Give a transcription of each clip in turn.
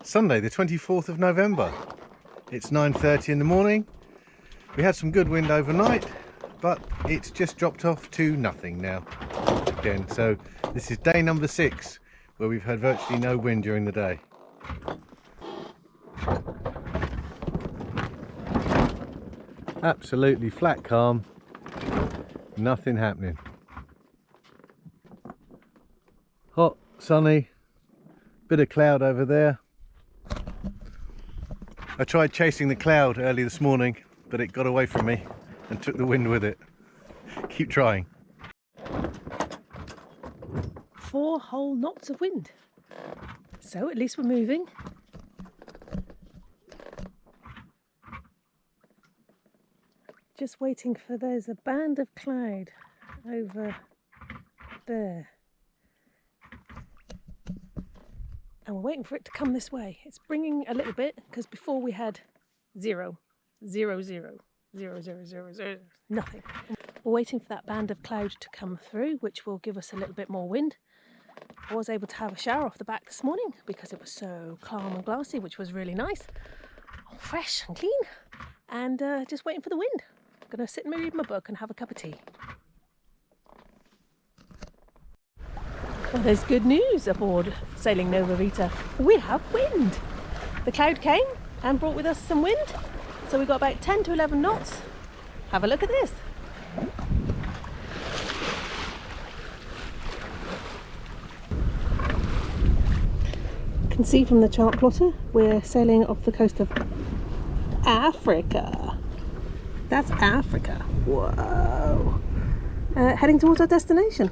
Sunday the 24th of November. It's 9:30 in the morning. We had some good wind overnight, but it's just dropped off to nothing now again. So this is day number 6 where we've had virtually no wind during the day. Absolutely flat calm, nothing happening. Hot, sunny, bit of cloud over there. I tried chasing the cloud early this morning, but it got away from me and took the wind with it. Keep trying. 4 whole knots of wind. So at least we're moving. Just waiting for, there's a band of cloud over there. And we're waiting for it to come this way. It's bringing a little bit, because before we had 0, 0, 0, 0, 0, 0, 0, nothing. We're waiting for that band of cloud to come through, which will give us a little bit more wind. I was able to have a shower off the back this morning because it was so calm and glassy, which was really nice. All fresh and clean. And just waiting for the wind. I'm going to sit and read my book and have a cup of tea. Well, there's good news aboard Sailing Nova Vita. We have wind. The cloud came and brought with us some wind. So we got about 10 to 11 knots. Have a look at this. You can see from the chart plotter, we're sailing off the coast of Africa. That's Africa. Whoa. Heading towards our destination.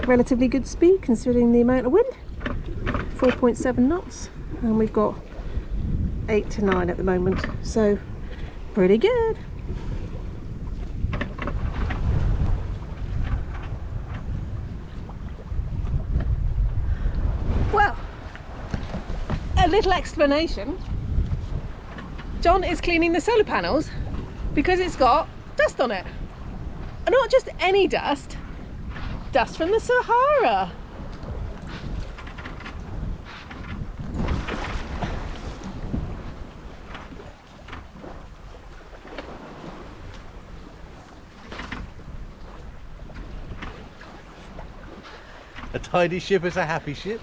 Relatively good speed considering the amount of wind. 4.7 knots. And we've got 8 to 9 at the moment. So pretty good. Well, a little explanation. John is cleaning the solar panels because it's got dust on it. And not just any dust, dust from the Sahara. A tidy ship is a happy ship.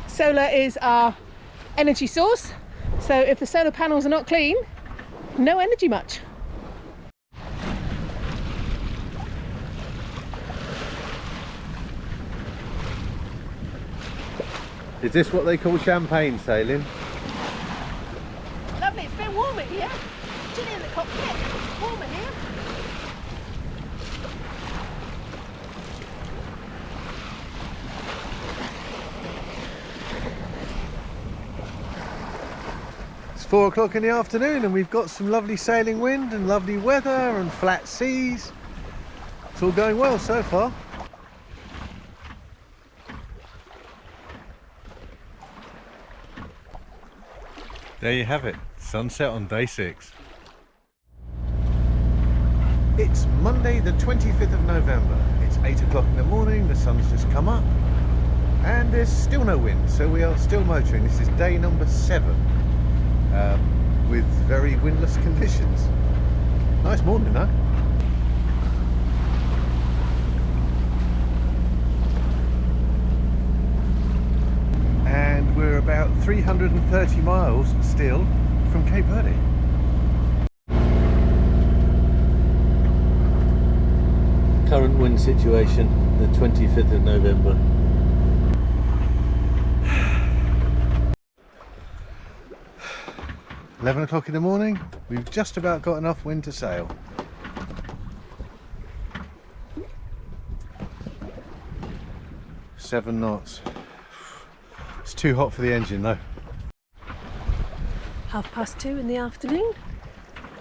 Solar is our energy source, so if the solar panels are not clean, no energy much. Is this what they call champagne sailing? Lovely, it's a bit warmer here. Chilly in the cockpit, it's warmer here. It's 4 o'clock in the afternoon and we've got some lovely sailing wind and lovely weather and flat seas. It's all going well so far. There you have it, sunset on day 6. It's Monday the 25th of November. It's 8 o'clock in the morning, the sun's just come up and there's still no wind, so we are still motoring. This is day number 7 with very windless conditions. Nice morning, though. And we're about 330 miles still from Cape Verde. Current wind situation, the 25th of November. "11 o'clock in the morning, we've just about got enough wind to sail. "7 knots. It's too hot for the engine though. 2:30 in the afternoon.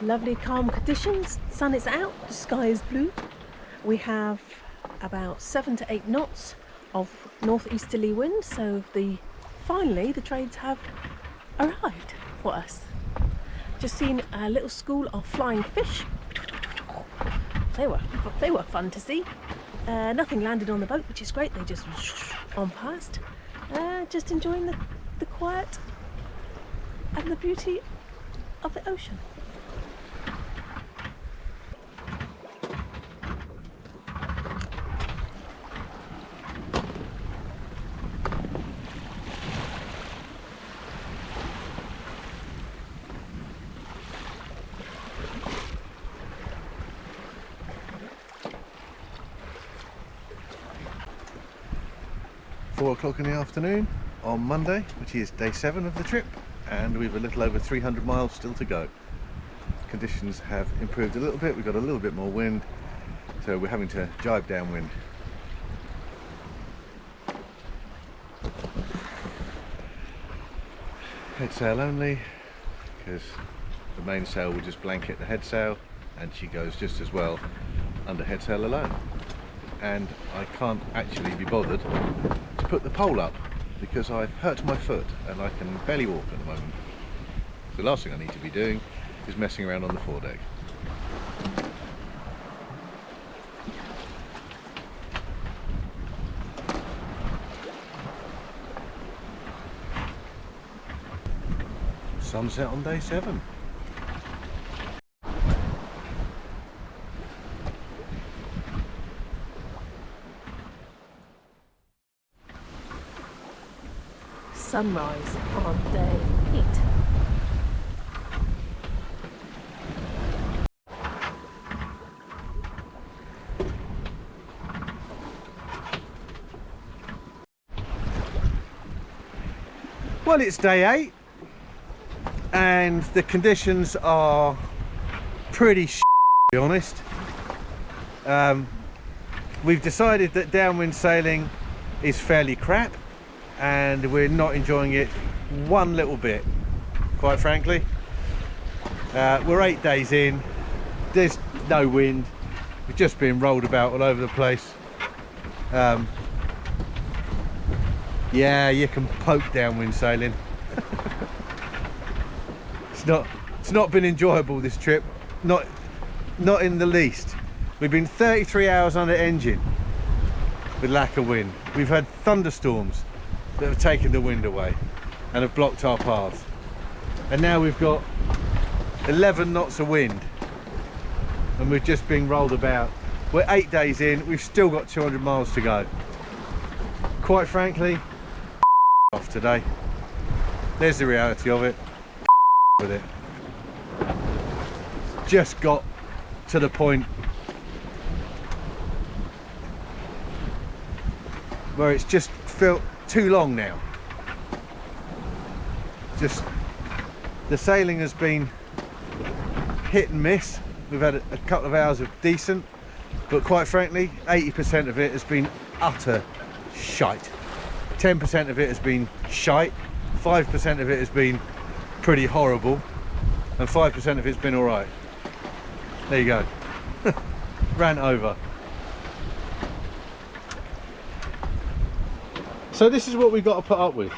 Lovely calm conditions. The sun is out, the sky is blue. We have about 7 to 8 knots of northeasterly wind, so finally the trades have arrived for us. Just seen a little school of flying fish. They were fun to see. Nothing landed on the boat, which is great. They just on past. Just enjoying the quiet and the beauty of the ocean. Four o'clock in the afternoon on Monday, which is day 7 of the trip, and we've a little over 300 miles still to go. Conditions have improved a little bit, we've got a little bit more wind, so we're having to jibe downwind. Head sail only, because the mainsail will just blanket the head sail, and she goes just as well under head sail alone. And I can't actually be bothered to put the pole up because I've hurt my foot and I can barely walk at the moment. The last thing I need to be doing is messing around on the foredeck. Sunset on day 7. Sunrise on day 8. Well, it's day 8 and the conditions are pretty to be honest. We've decided that downwind sailing is fairly crap and we're not enjoying it one little bit, quite frankly. We're 8 days in, there's no wind, we've just been rolled about all over the place. Yeah, you can poke downwind sailing. It's not been enjoyable, this trip, not in the least. We've been 33 hours under engine with lack of wind. We've had thunderstorms that have taken the wind away and have blocked our paths, and now we've got 11 knots of wind and we've just been rolled about. We're 8 days in, we've still got 200 miles to go. Quite frankly, off today. There's the reality of it. With it. Just got to the point where it's just felt too long now. Just the sailing has been hit and miss. We've had a couple of hours of decent, but quite frankly 80% of it has been utter shite. 10% of it has been shite, 5% of it has been pretty horrible, and 5% of it's been alright. There you go. Rant over. So this is what we've got to put up with.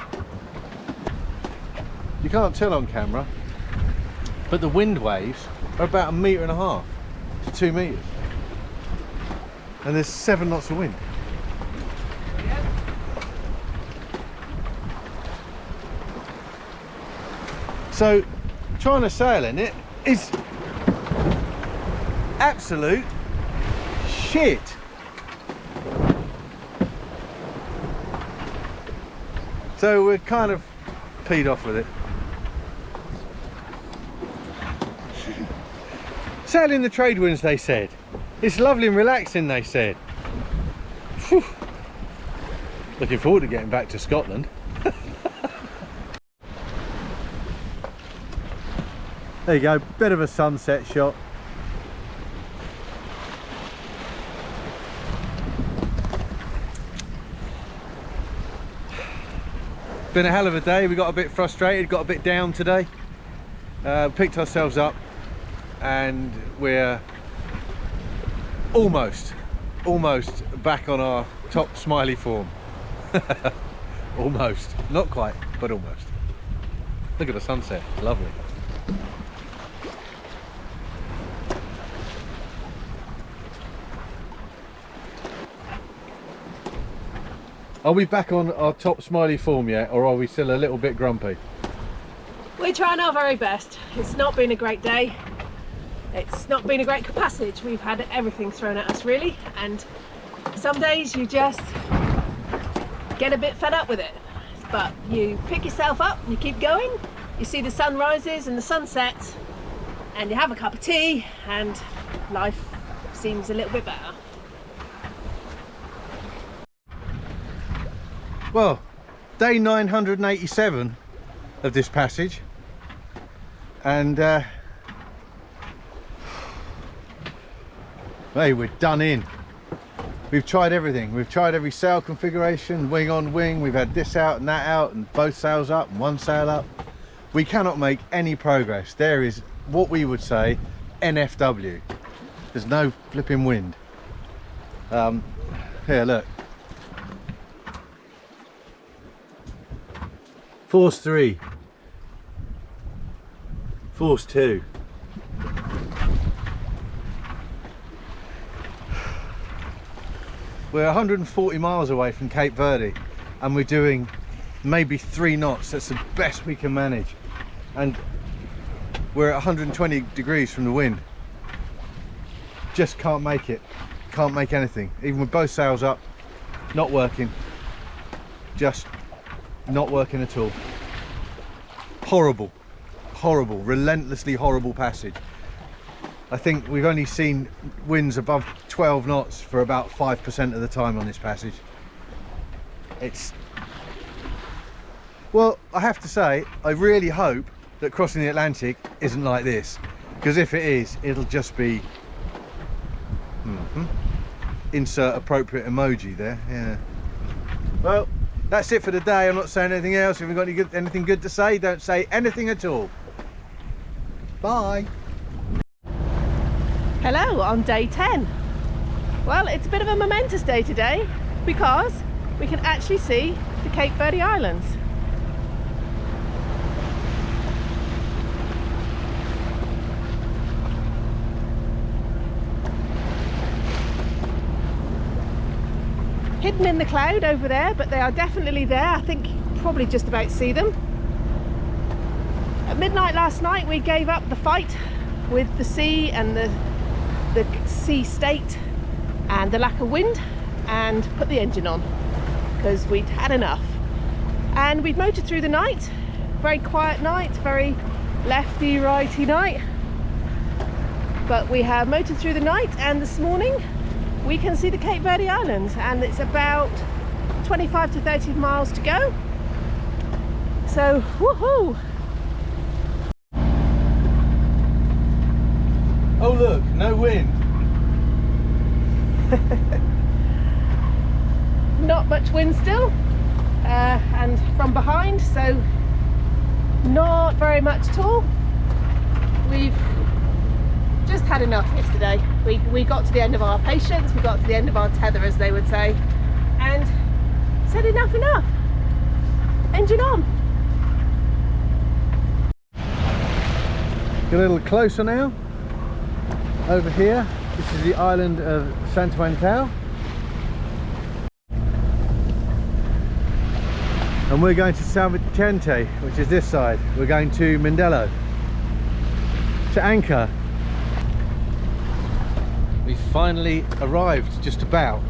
You can't tell on camera, but the wind waves are about 1.5 meters to 2 meters. And there's 7 knots of wind. So trying to sail in it is absolute shit. So we're kind of peed off with it. Sailing the trade winds, they said. It's lovely and relaxing, they said. Whew. Looking forward to getting back to Scotland. There you go, bit of a sunset shot. Been a hell of a day. We got a bit frustrated, got a bit down today. Picked ourselves up and we're almost back on our top smiley form. Almost, not quite, but almost. Look at the sunset, lovely. Are we back on our top smiley form yet, or are we still a little bit grumpy? We're trying our very best. It's not been a great day. It's not been a great passage. We've had everything thrown at us really, and some days you just get a bit fed up with it. But you pick yourself up, you keep going, you see the sun rises and the sun sets, and you have a cup of tea, and life seems a little bit better. Well, day 987 of this passage, and hey, we're done in. We've tried everything. We've tried every sail configuration, wing on wing. We've had this out and that out, and both sails up and one sail up. We cannot make any progress. There is what we would say NFW. There's no flipping wind. Here, look. Force 3, force 2. We're 140 miles away from Cape Verde, and we're doing maybe 3 knots. That's the best we can manage, and we're at 120 degrees from the wind. Just can't make it. Can't make anything. Even with both sails up, not working. Just not working at all. Horrible, horrible, relentlessly horrible passage. I think we've only seen winds above 12 knots for about 5% of the time on this passage. It's, well, I have to say, I really hope that crossing the Atlantic isn't like this, because if it is, it'll just be insert appropriate emoji there. Yeah, well, that's it for the day. I'm not saying anything else. If you've got anything good to say, don't say anything at all. Bye. Hello, on day 10. Well, it's a bit of a momentous day today because we can actually see the Cape Verde Islands. Hidden in the cloud over there, but they are definitely there. I think probably just about see them. At midnight last night we gave up the fight with the sea and the sea state and the lack of wind, and put the engine on because we'd had enough. And we'd motored through the night. Very quiet night, very lefty righty night, but we have motored through the night, and this morning we can see the Cape Verde Islands, and it's about 25 to 30 miles to go. So, woohoo! Oh look, no wind. Not much wind still, and from behind, so not very much at all. We've just had enough yesterday. We got to the end of our patience, we got to the end of our tether, as they would say, and said enough. Engine on. Get a little closer now. Over here, this is the island of Santo Antão, and we're going to São Vicente, which is this side. We're going to Mindelo to anchor. We finally arrived, just about.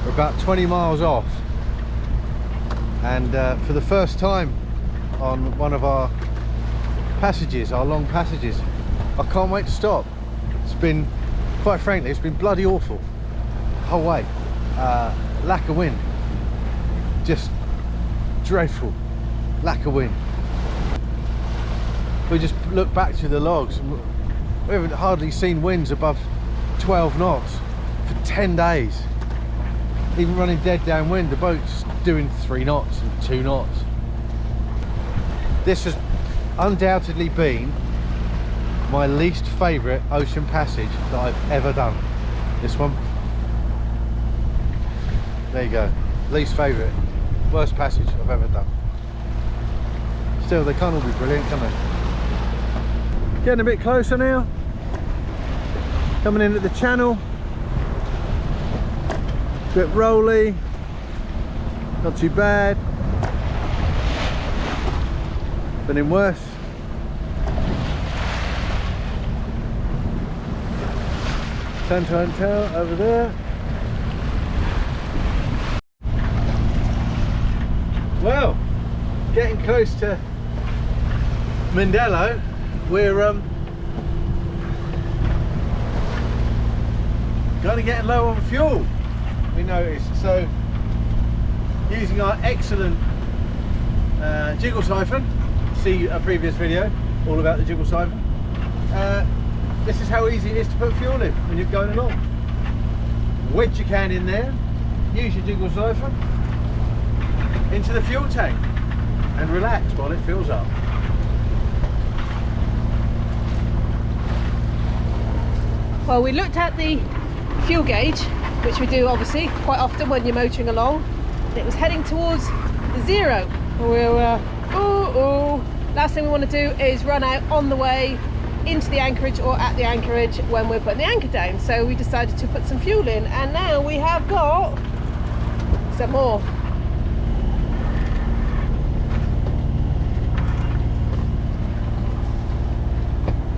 We're about 20 miles off, and for the first time on one of our passages, our long passages, I can't wait to stop. It's been, quite frankly, it's been bloody awful the whole way. Lack of wind, just dreadful lack of wind. We just look back to the logs, and we haven't hardly seen winds above 12 knots for 10 days. Even running dead downwind, the boat's doing 3 knots and 2 knots. This has undoubtedly been my least favourite ocean passage that I've ever done. This one. There you go. Least favourite. Worst passage I've ever done. Still, they can't all be brilliant, can they? Getting a bit closer now. Coming in at the channel. Bit rolly. Not too bad. Been in worse. Santo Hotel over there. Well, getting close to Mindelo. We're kind of getting low on fuel, we noticed. So using our excellent jiggle siphon, see a previous video all about the jiggle siphon, this is how easy it is to put fuel in when you're going along. Wedge your can in there, use your jiggle siphon into the fuel tank and relax while it fills up. Well, we looked at the fuel gauge, which we do obviously quite often when you're motoring along. It was heading towards the 0. We were last thing we want to do is run out on the way into the anchorage or at the anchorage when we're putting the anchor down. So we decided to put some fuel in, and now we have got some more.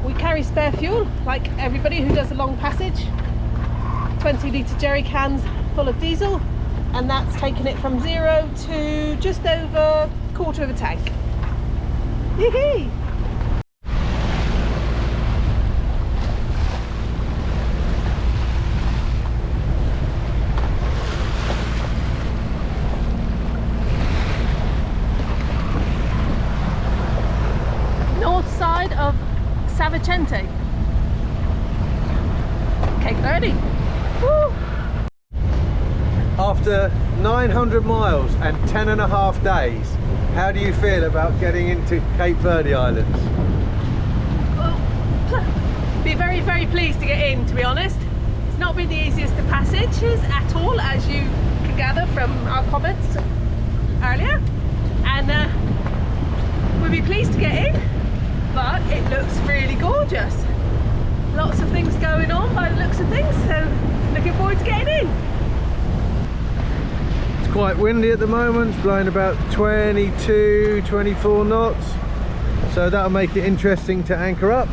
We carry spare fuel like everybody who does a long passage. 20-litre jerry cans full of diesel, and that's taking it from 0 to just over a quarter of a tank. Yee-hee! North side of Savicente, Cape Verde. Woo. After 900 miles and 10.5 days, how do you feel about getting into Cape Verde Islands? Well, be very, very pleased to get in, to be honest. It's not been the easiest of passages at all, as you can gather from our comments earlier. And we'll be pleased to get in, but it looks really gorgeous. Lots of things going on by the looks of things, so looking forward to getting in. It's quite windy at the moment, it's blowing about 22, 24 knots, so that'll make it interesting to anchor up.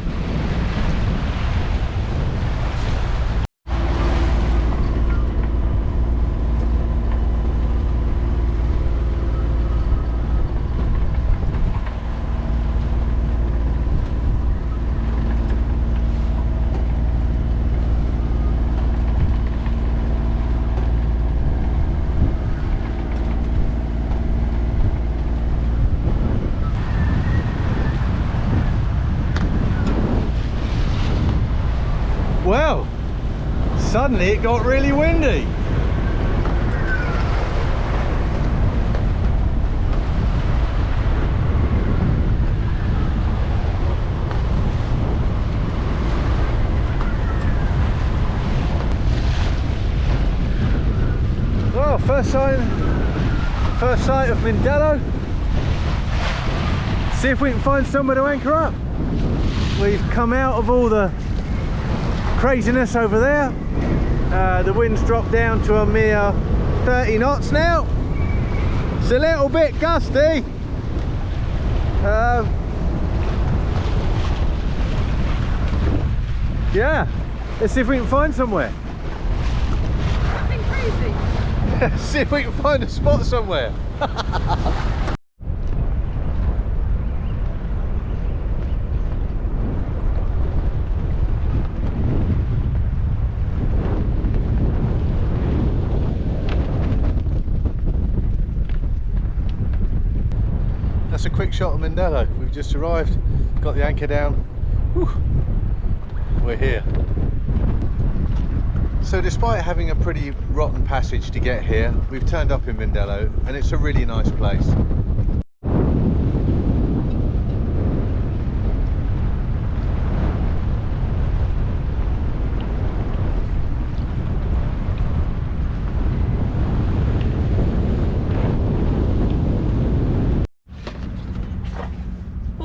Well, suddenly it got really windy. Well, first sight of Mindelo. See if we can find somewhere to anchor up. We've come out of all the craziness over there. The wind's dropped down to a mere 30 knots now. It's a little bit gusty. Yeah, let's see if we can find somewhere. Nothing crazy. See if we can find a spot somewhere. That's a quick shot of Mindelo. We've just arrived, got the anchor down. Whew. We're here. So despite having a pretty rotten passage to get here, we've turned up in Mindelo and it's a really nice place.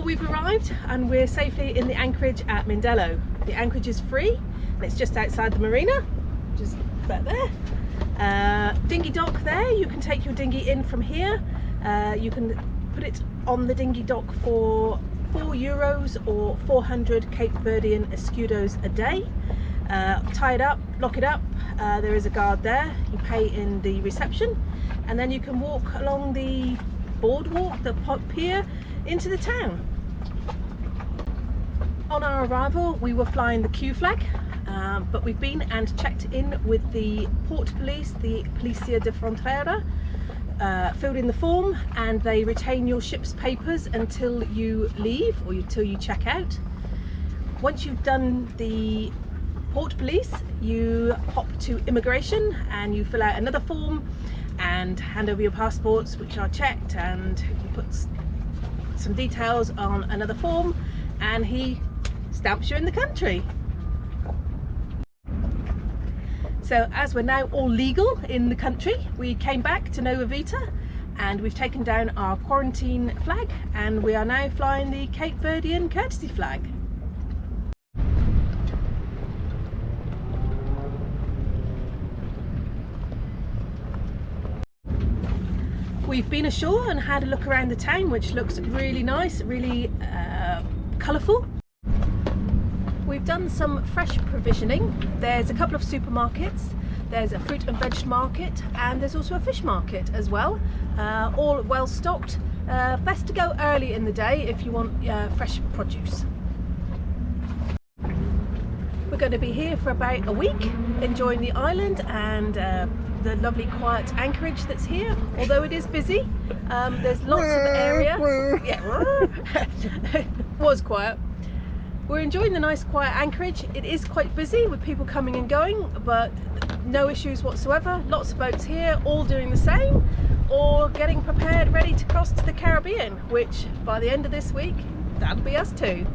We've arrived and we're safely in the anchorage at Mindelo. The anchorage is free and it's just outside the marina, which is back there. Dinghy dock there, you can take your dinghy in from here. You can put it on the dinghy dock for €4 or 400 Cape Verdean escudos a day. Tie it up, lock it up, there is a guard there, you pay in the reception, and then you can walk along the boardwalk, the pier, into the town. On our arrival we were flying the Q flag, but we've been and checked in with the port police, the Policia de Frontera, filled in the form, and they retain your ship's papers until you leave or until you check out. Once you've done the port police, you hop to immigration and you fill out another form and hand over your passports, which are checked, and you put some details on another form and he stamps you in the country. So as we're now all legal in the country, we came back to Nova Vita and we've taken down our quarantine flag, and we are now flying the Cape Verdean courtesy flag. We've been ashore and had a look around the town, which looks really nice, really colourful. We've done some fresh provisioning. There's a couple of supermarkets, there's a fruit and veg market, and there's also a fish market as well, all well stocked. Best to go early in the day if you want fresh produce. We're going to be here for about a week, enjoying the island and the lovely quiet anchorage that's here, although it is busy. There's lots of area. Yeah, was quiet. We're enjoying the nice quiet anchorage. It is quite busy with people coming and going, but no issues whatsoever. Lots of boats here, all doing the same, or getting prepared, ready to cross to the Caribbean, which by the end of this week, that'll be us too.